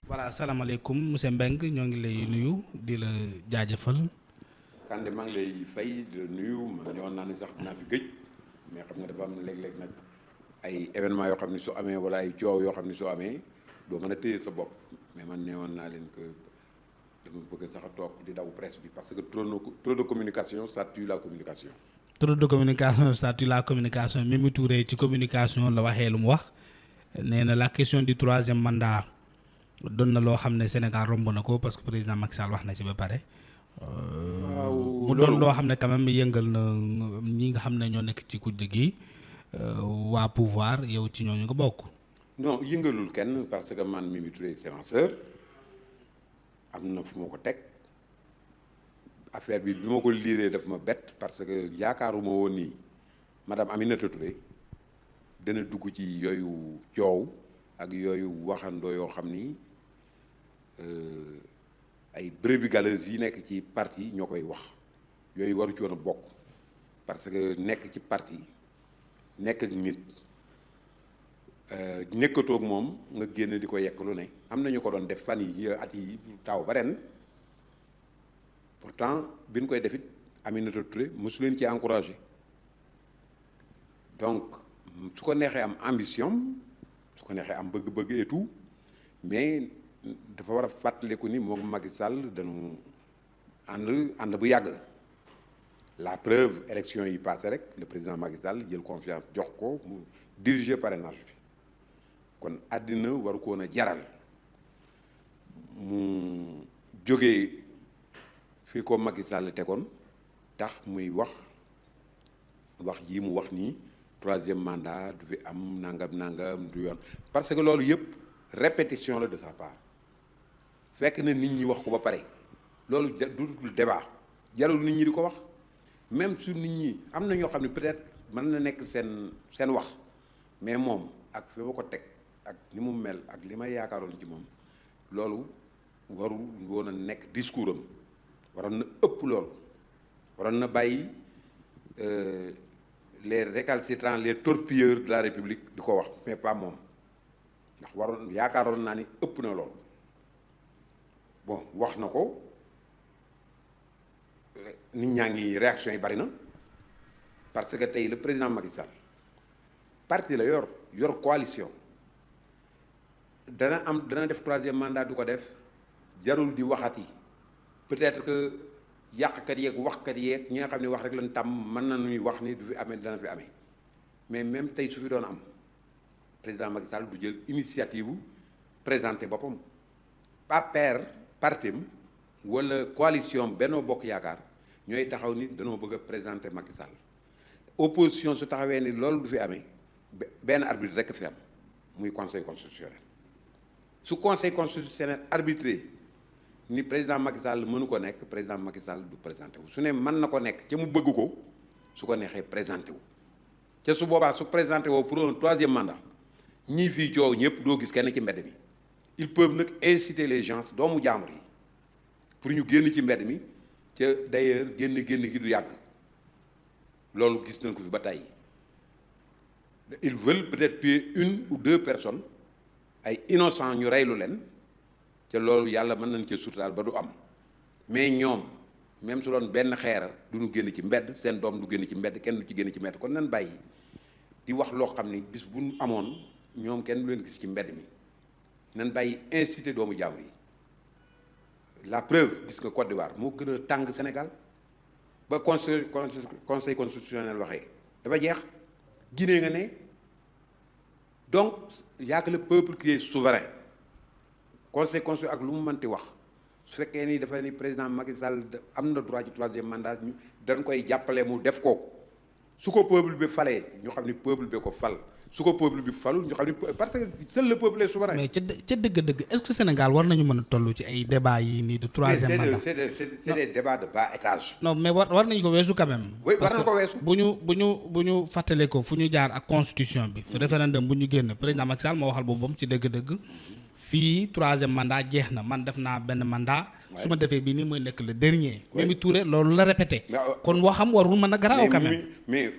voilà asalaamaaleykum monsieur Mbengue ñoo ngi lay nuyu di la jaajëfal. Kande maa ngi lay fay di la nuyu man ñëwoon naa ne sax dinaa fi gëj mais xam nga dafa am léeg-léeg nag ay événements yoo xam ne su amee wala ay coow yoo xam ne soo amee doo mën a téye sa bopp mais man neewoon naa leen que dama bëgg sax a toog di daw presse bi parce que trop de communication ça tue la communication. trop de communication ça tue la communication Mimi Touré ci communication la waxee lu mu wax nee na la question du troisième mandat doon na loo xam ne Sénégal romb na ko parce que président Macky Sall wax na ci ba pare. mu doon loo xam ne quand même yëngal na ñi nga xam ne ñoo nekk ci kujje gi waa pouvoir yow ci ñooñu nga bokk. non yëngalul kenn parce que man Mimi Touré c'est ma sœur am na fu ma ko teg affaire bi ma ko liiree daf ma bett parce que yaakaaruma woon nii madame Aminata Touré dana dugg ci yooyu coow ak yooyu waxandoo yoo xam ni ay brebis galeuses yi nekk ci parti ñoo koy wax yooyu waru ci woon a bokk parce que nekk ci parti nekk ak nit nekkatoog moom nga génn di ko yekk lu ne am na ñu ko doon def fan yi at yi taw ba ren pourtant bi ñu koy defit Aminata Touré mosu leen ci encouragé donc su ko neexee am ambition su ko neexee am bëgg-bëgg et tout mais dafa war a fàttaliku ni moom Macky Sall dañu ànd bu yàgg la preuve élection yi passé rek le président Macky Sall jël confiance jox ko mu diriger parrainage bi kon àddina waru ko woon a jaral mu jógee fi ko Macky Sall tegoon tax muy wax yi mu wax nii troisième mandat du fi am nangam du yoon parce que loolu yëpp répétition la de sa part fekk na nit ñi wax ko ba pare loolu du débat jarul nit ñi di ko wax même su nit ñi am na ñoo xam ne peut-être mën na nekk seen wax mais moom ak fi ma ko teg ak ni mu mel ak li ma yaakaaroon ci moom loolu warul woon a nekk discours am waroon na ëpp loolu waroon na bàyyi les récalcitrants les torpilleurs de la République di ko wax mais pas moom ndax yaakaaroon naa ni ëpp na loolu bon wax na ko nit ñaa ngi réaction yi bari na parce que tey le président Macky Sall parti la yor coalition dana def troisième mandat du ko def jarul di waxati peut-être que yàqkat yeeg waxkat yeeg ñi nga xam ne wax rek lañ tàmm mën na ñuy wax ni du fi amee dana fi amee mais même tey su fi doon am président Macky Sall du jël initiative présenté boppam pas pair partim wala coalition Benno Bokk Yaakaar ñooy taxaw ni danoo bëgg a présenter Macky Sall opposition su taxawee ni loolu du fi amee benn arbitre rek fi am muy conseil constitutionnel su conseil constitutionnel arbitré ni président Macky Sall mënu ko nekk président Macky Sall du présenté wu su ne mën na ko nekk ca mu bëgg ko su ko neexee présenté wu ca su boobaa su présenté woo pour un troisième mandat ñii fii coow ñëpp doo gis kenn ci mbedd mi ils peuvent nag inciter les gens doomu jaamur yi pour ñu génn ci mbedd mi ca d'ailleurs génn gi du yàgg loolu gis nañ ko fi ba tey ils veulent peut-être tuer une ou deux personnes ay innocents ñu reylu leen te loolu yàlla mën nañ cee suturaal ba du am mais ñoom même su doon benn xeera du ñu génn ci mbedd seen doom du génn ci mbedd kenn du ci génn ci mbedd kon nañ bàyyi di wax loo xam ni bis bu ñu amoon ñoom kenn du leen gis ci mbedd mi nañ bàyyi inciter doomu jàmbur yi la preuve gis nga Côte d'Ivoire moo gën a tàng Sénégal ba conseil constitutionnel waxee dafa jeex Guinée nga ne donc y a que le peuple qui est souverain conseil constitutionnel ak lu mu mënti wax su fekkee ni dafa ni président Macky Sall am na droit ci troisième mandat ñu dañ koy jàppale mu def ko su ko peuple bi falee ñu xam ni peuple bi ko fal su ko peuple bi falul ñu xam ni parce que seul le peuple est souverain. mais ca dëgg-dëgg est-ce que Sénégal war nañu mën a toll ci ay débats yi nii de troisième mandat. c'est des débats de bas étage. non mais war nañu ko weesu quand même. oui war nañu ko weesu. bu ñu fàttalee ko fu ñu jaar ak constitution bi. fu référendum bu ñu génn président Macky Sall moo waxal boppam ci dëgg-dëgg. fii 3e mandat jeex na man def naa benn mandat. su ma defee bii nii mooy nekk le dernier. Mimi Touré loolu la répété. kon waxam warul mën a garaaw quand même. mais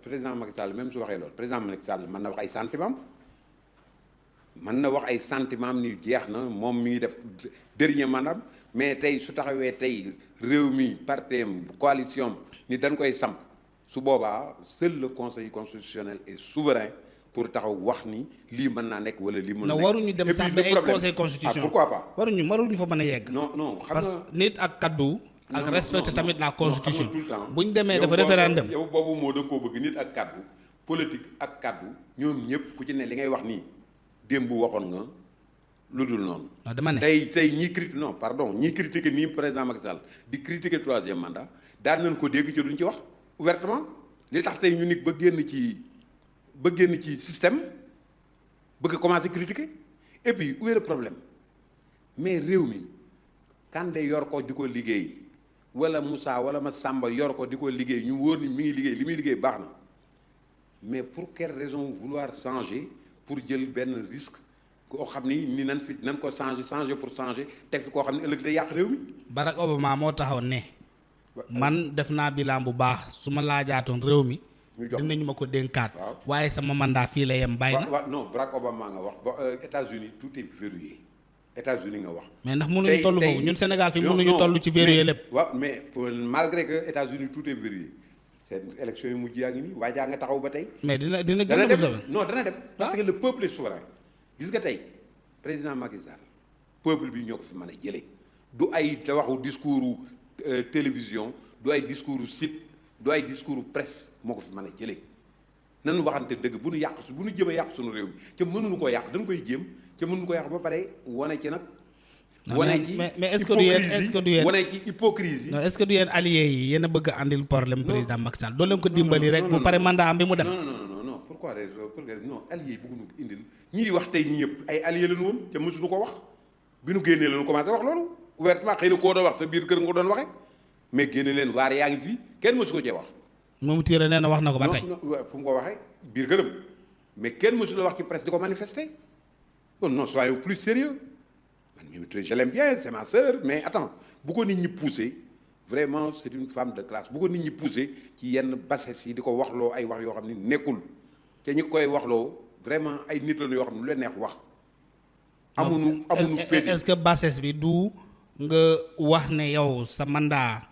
président Macky Sall même su waxee loolu président Macky Sall mën na wax ay sentiments mën na wax ay sentiments ni jeex na moom mi ngi def dernier mandat mais tey su taxawee tey réew mi partem coalition ni dañ koy samp su boobaa seul le conseil constitutionnel est souverain pour taxaw wax ni lii mën naa nekk wala lii mën na nekk. waruñu dem sax ba ay conseil constitution pourquoi pas. waruñu fa mën a yegg. non xam parce que nit ak kaddu. ak respecter tamit la constitution. tout le temps bu ñu demee dafa référendum. yow boobu moo da nga koo bëgg nit ak kaddu politique ak kaddu ñoom ñëpp ku ci ne li ngay wax nii démb waxoon nga lu dul noonu. non dama ne tey ñii critiquer nii président Macky Sall di critiquer 3e mandat daan nañ ko dégg ci duñ ci wax ouvertement li tax tey ñu nit ba génn ci système bëgg commencer critiquer et puis où est le problème mais réew mi Kandé yor ko di ko liggéey wala Moussa wala Massamba yor ko di ko liggéey ñu wóor ni mi ngi liggéey li muy liggéey baax na mais pour quelle raison vouloir changer pour jël benn risque koo xam ni nan ko changer pour changer teg fi koo xam ne ëllëg day yàq réew mi. Barack Obama moo taxaw ne. man def naa bilan bu baax su ma laajaatoon réew mi. dinañu ma ko dénkaat. waaye sama mandat fii la yem bàyyi na. non Barack Obama nga wax ba États-Unis tout est verrouillé États-Unis nga wax. mais ndax mënuñu toll foofu ñun Sénégal fii mënuñu toll ci verrouillé lépp. waaw mais malgré que États-Unis tout est verrouillé seen élection yi mujj yaa ngi nii waajaa nga taxaw ba tey. mais dina gën a dem non dana dem. parce que le peuple est souverain. gis nga tey président Macky Sall peuple bi ñoo ko fi mën a jëlee du ay te waxu discours télévision du ay discours site du ay discours presse moo ko fi mën a jëlee nan waxante dëgg bu nu jëm a yàq suñu réew mi ca mënuñu koo yàq dañ koy jéem ca mënuñu ko yàq ba pare wane ci nag. mais est-ce que du yéen wane ci hypocrisie. non est-ce que du yéen alliés yi yéen a bëgg a andil problème président Macky Sall doo leen ko dimbali rek bu pare mandat am bi mu dem. non pourquoi non alliés yi bëgguñu ko indil ñii wax tey ñii yëpp ay alliés lañu woon te mësuñu ko wax bi nu génnee lañu commencé wax loolu ouvertement xëy na koo doon wax sa biir kër nga ko doon waxee mais génne leen waar yaa ngi fii kenn mësu ko cee wax. Mimi Touré nee na wax na ko ba tey. non fu mu ko waxee biir këram mais kenn mësu la wax ci presse di ko manifester kon non soyons plus sérieux man Mimi Touré je l'aime bien c'est ma sœur mais attends bu ko nit ñi poussé vraiment c'est une femme de classe bu ko nit ñi poussé ci yenn bassesse yi di ko waxloo ay wax yoo xam ni nekkul te ñi koy waxloo vraiment ay nit la yoo xam ne lu leen neex wax. amuñu féete est-ce que bassesse bi du nga wax ne yow sa mandat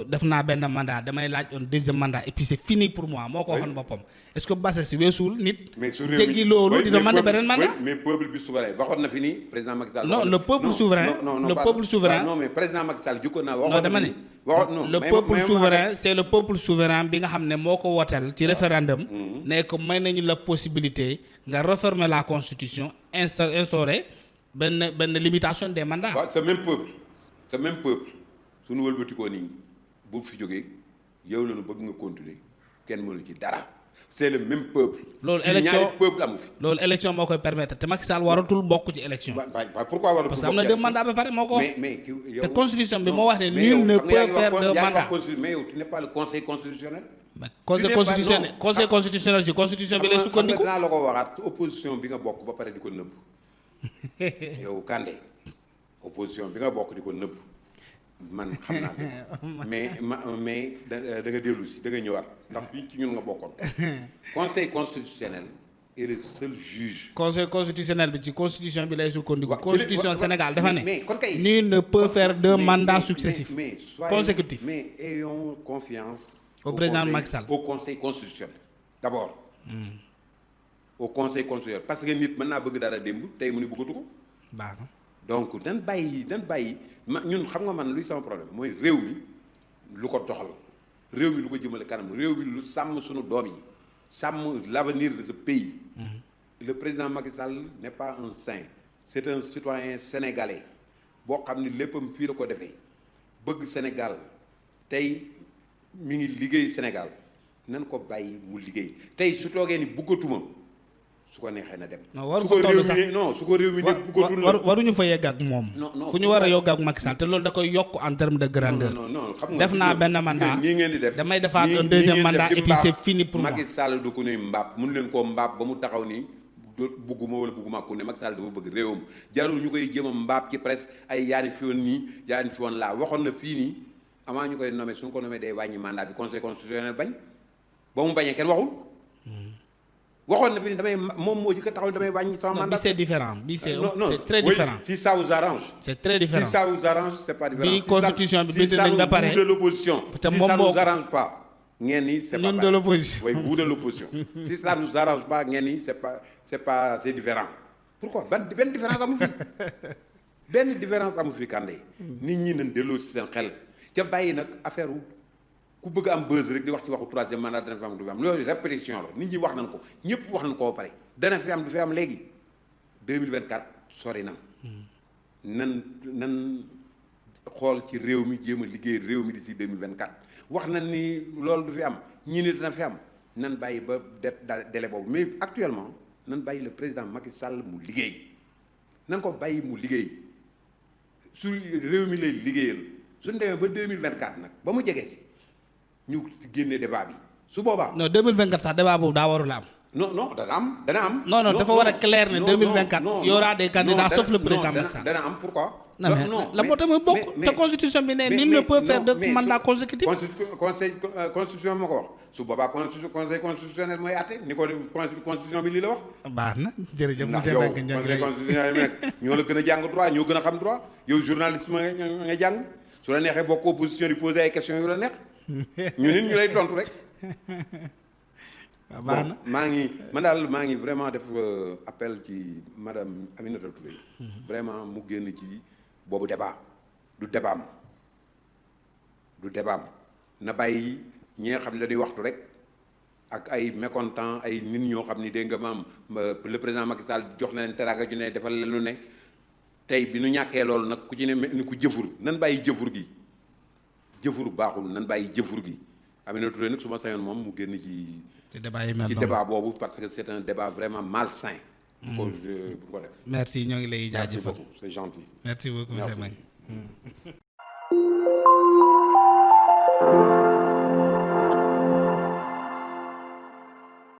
def naa benn mandat damay laaj un deuxième mandat et puis c'est fini pour moi moo ko waxoon boppam est-ce que bassesse bi weesuul nit. mais su jéggi loolu dina mën a beneen mandat. mais peuple bi souverain waxoon na fi ni président Macky Sall. non le peuple souverain le peuple souverain. non mais président Macky Sall jukkoon naa waxoon non dama ne le peuple souverain c'est le peuple souverain bi nga xam ne moo ko wotal ci référendum. ne ko may nañu la possibilité nga réformer la constitution instaurer benn limitation des mandats. waaw ce même peuple suñu wëlbatikoo nii bu fi jógee yow la ñu bëgg nga continuer kenn mënu ci dara c'est le même peuple. loolu élection ñaari peuple amu fi. loolu élection moo koy permettre te Macky Sall waratul bokk ci élection. pourquoi waratul bokk parce que am na deux mandats ba pare moo ko wax. mais yow te constitution bi moo wax ne nul ne peut faire deux mandats. mais yow tu n'es pas le conseil constitutionnel. conseil constitutionnel ci constitution bi lay sukkandiku. xam nga dinaa la ko waxaat opposition bi nga bokk ba pare di ko nëbb yow Kandé opposition bi nga bokk di ko nëbb man xam naa mais da nga dellu si da nga ñëwaat ndax fii ci ñun nga bokkoon. conseil constitutionnel est le seul juge. conseil constitutionnel bi ci constitution bi lay sukkandiku. constitution Sénégal dafa ne. mais kon kay nul ne peut faire deux mandats successifs. consécutifs. mais ayons confiance. au président Macky Sall au conseil constitutionnel d'abord. au conseil constitutionnel parce que nit mën naa bëgg dara démb tey mu ni bëggatu ko. baax na. donc dan bàyyi ñun xam nga man luy sama problème mooy réew mi lu ko doxal réew mi lu ko jëmale kanam réew mi lu sàmm suñu doom yi sàmm l'avenir de ce pays. Le président Macky Sall n'est pas un saint c'est un citoyen sénégalais boo xam ni léppam fii la ko defee bëgg Sénégal tey mi ngi liggéey Sénégal nan ko bàyyi mu liggéey tey su toogee ni bëggatuma su ko neexee na dem. non waru ko toll sax su ko réew mi nekk bëggatul la waruñu fa yegg ak moom. fu ñu war a yegg ak Macky Sall te loolu da koy yokk en terme de grandeur. non xam nga def naa benn mandat nii ngeen di def damay defaat un deuxième mandat et puis c'est fini pour moi. Macky Sall du ko nuy mbaab mun leen koo mbaab ba mu taxaw nii bugguma wala bugguma ku ne Macky Sall dafa bëgg réewam jarul ñu koy jéem a mbaab ci presse ay yaani fi woon nii yaani fi woon laa waxoon na fii nii avant ñu koy nommé suñu ko nommé day wàññi mandat bi conseil constitutionnel bañ ba mu bañee kenn waxul waxoon na fi ni damay moom moo jëkk a taxaw damay wàññi sama mandat. bi c'est différent bi c'est non c'est très différent. si ça vous arrange. c'est très différent si ça vous arrange c'est pas différent. bi constitution bi bind nañ ba pare si ça vous de l'opposition. te si moom ça moo nous arrange pas. ngeen ni c'est pas ñun de l'opposition. oui vous de l'opposition. si ça nous arrange pas ngeen ni c'est différent. pourquoi benn différence amu fi benn différence amu fi Kandé. nit ñi nañ delloo ci seen xel ca bàyyi nag affaire ku bëgg am buzz rek di wax ci waxu troisième mandat dana fi am du fi am loolu répétition la nit ñi wax nañ ko ñëpp wax nañ ko ba pare dana fi am du fi am léegi 2024 sori na. nan xool ci réew mi jéem a liggéey réew mi d'ici 2024 wax nañ ni loolu du fi am ñii ni dana fi am nan bàyyi ba délai boobu mais actuellement nan bàyyi le président Macky Sall mu liggéey nan ko bàyyi mu liggéey su réew mi lay liggéeyal suñu demee ba 2024 nag ba mu jege si ñu génne débat bi su boobaa. non 2024 sax débat boobu daa warul am. non dana am. non dafa war a clair ne 2024 y aura des candidats sauf le président Macky Sall. dana am pourquoi. non la moo tax muy bokk te constitution bi ne nul ne peut faire de mandat consécutif. constitution moo ko wax su boobaa conseil constitutionnel mooy àtte ni ko constitution bi lii la wax. baax na jërëjëf monsieur Mbengue ñoo ngi lay ñoo la gën a jàng droit ñoo gën a xam droit yow journaliste ma nga jàng su la neexee bokk opposition di poser ay questions yu la neex ñu nit ñu lay tontu rek. baax na maa ngi vraiment def appel ci madame Aminata Touré. vraiment mu génn ci boobu débat du débat na bàyyi ñi nga xam ne dañuy waxtu rek ak ay mécontent ay nit ñoo xam ni dégg nga maam le président Macky Sall jox na leen teraanga ju ne defal leen lu ne tey bi nu ñàkkee loolu nag ku ci ne ni ku jëfur nan bàyyi jëfur gi jëfur baaxul nan bàyyi jëfur gi Aminata Touré nag su ma sañoon moom mu génn ci débat boobu parce que c'est un débat vraiment malsain. bu ko def. merci ñoo ngi lay jaajëfal c'est gentil. merci beaucoup monsieur Mbengue.